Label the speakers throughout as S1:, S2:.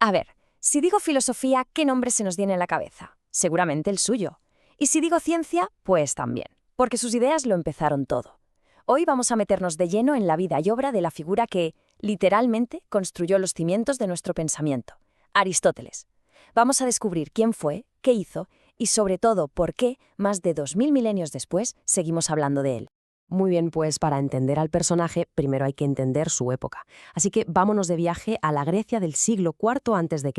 S1: A ver, si digo filosofía, ¿qué nombre se nos viene a la cabeza? Seguramente el suyo. Y si digo ciencia, pues también, porque sus ideas lo empezaron todo. Hoy vamos a meternos de lleno en la vida y obra de la figura que, literalmente, construyó los cimientos de nuestro pensamiento, Aristóteles. Vamos a descubrir quién fue, qué hizo y, sobre todo, por qué, más de 2000 milenios después, seguimos hablando de él.
S2: Muy bien, pues para entender al personaje, primero hay que entender su época. Así que vámonos de viaje a la Grecia del siglo IV a.C.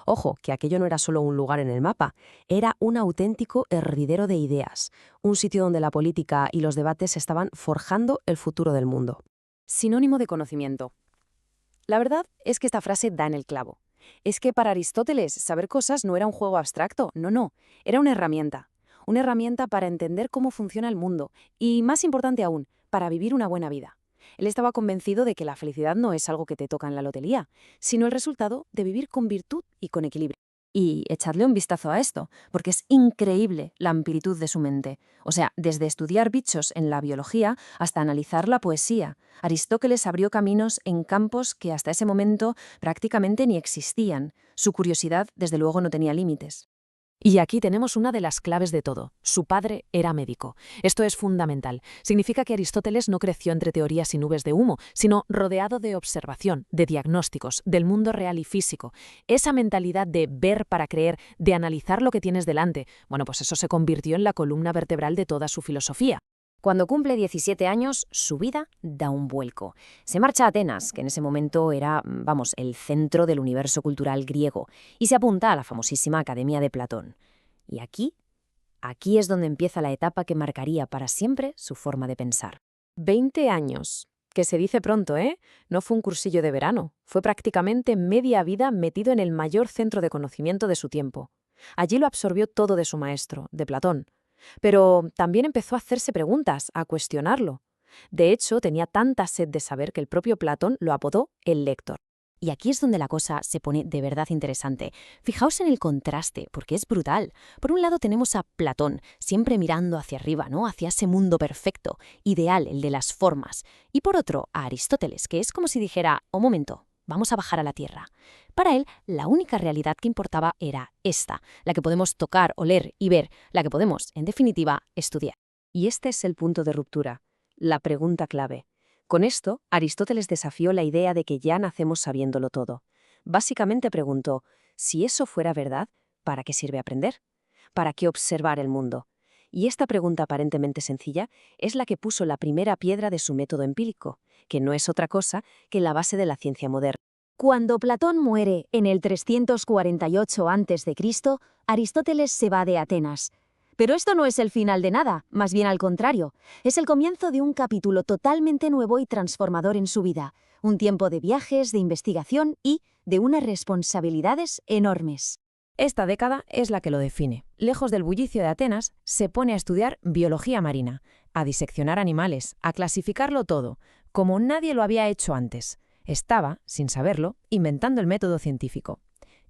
S2: Ojo, que aquello no era solo un lugar en el mapa, era un auténtico hervidero de ideas, un sitio donde la política y los debates estaban forjando el futuro del mundo.
S3: Sinónimo de conocimiento. La verdad es que esta frase da en el clavo. Es que para Aristóteles saber cosas no era un juego abstracto, no, era una herramienta. Una herramienta para entender cómo funciona el mundo y, más importante aún, para vivir una buena vida. Él estaba convencido de que la felicidad no es algo que te toca en la lotería, sino el resultado de vivir con virtud y con equilibrio. Y echadle un vistazo a esto, porque es increíble la amplitud de su mente. O sea, desde estudiar bichos en la biología hasta analizar la poesía, Aristóteles abrió caminos en campos que hasta ese momento prácticamente ni existían. Su curiosidad, desde luego, no tenía límites.
S2: Y aquí tenemos una de las claves de todo. Su padre era médico. Esto es fundamental. Significa que Aristóteles no creció entre teorías y nubes de humo, sino rodeado de observación, de diagnósticos, del mundo real y físico. Esa mentalidad de ver para creer, de analizar lo que tienes delante, bueno, pues eso se convirtió en la columna vertebral de toda su filosofía.
S1: Cuando cumple 17 años, su vida da un vuelco. Se marcha a Atenas, que en ese momento era, el centro del universo cultural griego, y se apunta a la famosísima Academia de Platón. Y aquí es donde empieza la etapa que marcaría para siempre su forma de pensar.
S2: 20 años. Que se dice pronto, ¿eh? No fue un cursillo de verano. Fue prácticamente media vida metido en el mayor centro de conocimiento de su tiempo. Allí lo absorbió todo de su maestro, de Platón. Pero también empezó a hacerse preguntas, a cuestionarlo. De hecho, tenía tanta sed de saber que el propio Platón lo apodó el lector.
S1: Y aquí es donde la cosa se pone de verdad interesante. Fijaos en el contraste, porque es brutal. Por un lado tenemos a Platón, siempre mirando hacia arriba, ¿no? Hacia ese mundo perfecto, ideal, el de las formas. Y por otro, a Aristóteles, que es como si dijera, un momento, vamos a bajar a la tierra. Para él, la única realidad que importaba era esta, la que podemos tocar, oler y ver, la que podemos, en definitiva, estudiar.
S2: Y este es el punto de ruptura, la pregunta clave. Con esto, Aristóteles desafió la idea de que ya nacemos sabiéndolo todo. Básicamente preguntó, si eso fuera verdad, ¿para qué sirve aprender? ¿Para qué observar el mundo? Y esta pregunta aparentemente sencilla es la que puso la primera piedra de su método empírico, que no es otra cosa que la base de la ciencia moderna.
S1: Cuando Platón muere en el 348 a.C., Aristóteles se va de Atenas. Pero esto no es el final de nada, más bien al contrario. Es el comienzo de un capítulo totalmente nuevo y transformador en su vida. Un tiempo de viajes, de investigación y de unas responsabilidades enormes.
S3: Esta década es la que lo define. Lejos del bullicio de Atenas, se pone a estudiar biología marina, a diseccionar animales, a clasificarlo todo, como nadie lo había hecho antes. Estaba, sin saberlo, inventando el método científico.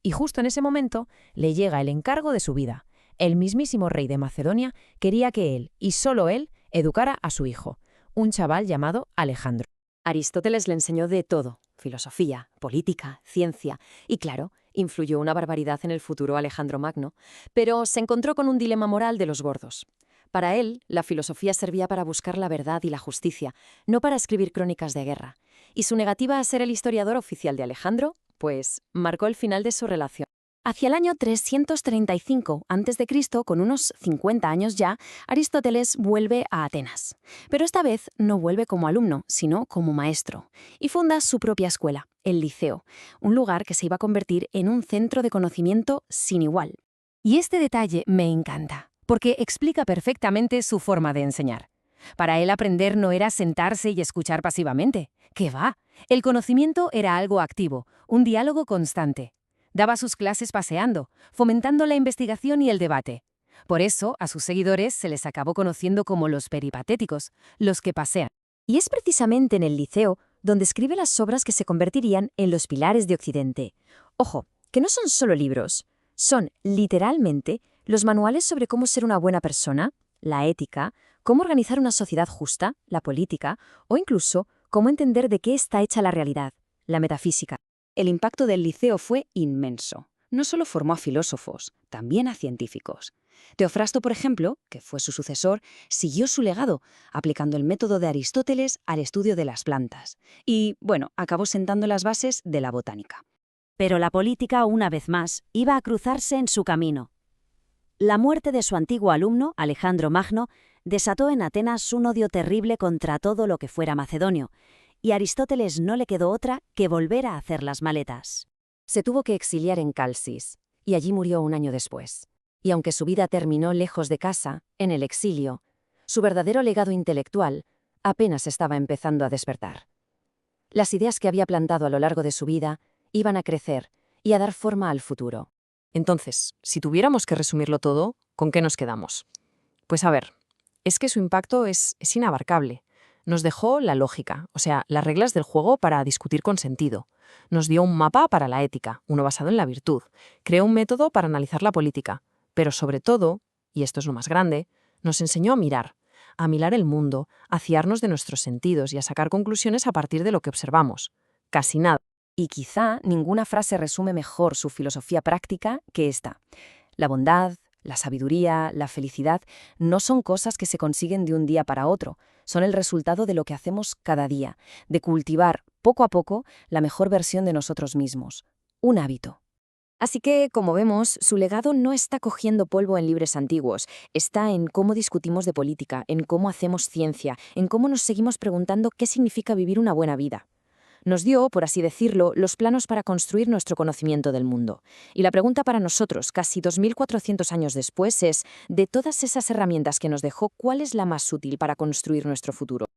S3: Y justo en ese momento le llega el encargo de su vida. El mismísimo rey de Macedonia quería que él, y solo él, educara a su hijo, un chaval llamado Alejandro.
S2: Aristóteles le enseñó de todo, filosofía, política, ciencia, y claro, influyó una barbaridad en el futuro Alejandro Magno, pero se encontró con un dilema moral de los gordos. Para él, la filosofía servía para buscar la verdad y la justicia, no para escribir crónicas de guerra. Y su negativa a ser el historiador oficial de Alejandro, pues, marcó el final de su relación.
S1: Hacia el año 335 a.C., con unos 50 años ya, Aristóteles vuelve a Atenas. Pero esta vez no vuelve como alumno, sino como maestro, y funda su propia escuela, el Liceo, un lugar que se iba a convertir en un centro de conocimiento sin igual. Y este detalle me encanta, porque explica perfectamente su forma de enseñar. Para él aprender no era sentarse y escuchar pasivamente. ¿Qué va? El conocimiento era algo activo, un diálogo constante. Daba sus clases paseando, fomentando la investigación y el debate. Por eso, a sus seguidores se les acabó conociendo como los peripatéticos, los que pasean. Y es precisamente en el Liceo donde escribe las obras que se convertirían en los pilares de Occidente. Ojo, que no son solo libros, son, literalmente, los manuales sobre cómo ser una buena persona, la ética, cómo organizar una sociedad justa, la política, o incluso cómo entender de qué está hecha la realidad, la metafísica. El impacto del Liceo fue inmenso. No solo formó a filósofos, también a científicos. Teofrasto, por ejemplo, que fue su sucesor, siguió su legado, aplicando el método de Aristóteles al estudio de las plantas. Y, bueno, acabó sentando las bases de la botánica.
S4: Pero la política, una vez más, iba a cruzarse en su camino. La muerte de su antiguo alumno, Alejandro Magno, desató en Atenas un odio terrible contra todo lo que fuera macedonio, y a Aristóteles no le quedó otra que volver a hacer las maletas.
S2: Se tuvo que exiliar en Calcis, y allí murió un año después. Y aunque su vida terminó lejos de casa, en el exilio, su verdadero legado intelectual apenas estaba empezando a despertar. Las ideas que había plantado a lo largo de su vida iban a crecer y a dar forma al futuro.
S3: Entonces, si tuviéramos que resumirlo todo, ¿con qué nos quedamos? Pues a ver, es que su impacto es inabarcable. Nos dejó la lógica, o sea, las reglas del juego para discutir con sentido. Nos dio un mapa para la ética, uno basado en la virtud. Creó un método para analizar la política. Pero sobre todo, y esto es lo más grande, nos enseñó a mirar el mundo, a fiarnos de nuestros sentidos y a sacar conclusiones a partir de lo que observamos. Casi nada.
S1: Y quizá ninguna frase resume mejor su filosofía práctica que esta. La bondad, la sabiduría, la felicidad no son cosas que se consiguen de un día para otro, son el resultado de lo que hacemos cada día, de cultivar poco a poco la mejor versión de nosotros mismos, un hábito. Así que, como vemos, su legado no está cogiendo polvo en libros antiguos, está en cómo discutimos de política, en cómo hacemos ciencia, en cómo nos seguimos preguntando qué significa vivir una buena vida. Nos dio, por así decirlo, los planos para construir nuestro conocimiento del mundo. Y la pregunta para nosotros, casi 2400 años después, es, de todas esas herramientas que nos dejó, ¿cuál es la más útil para construir nuestro futuro?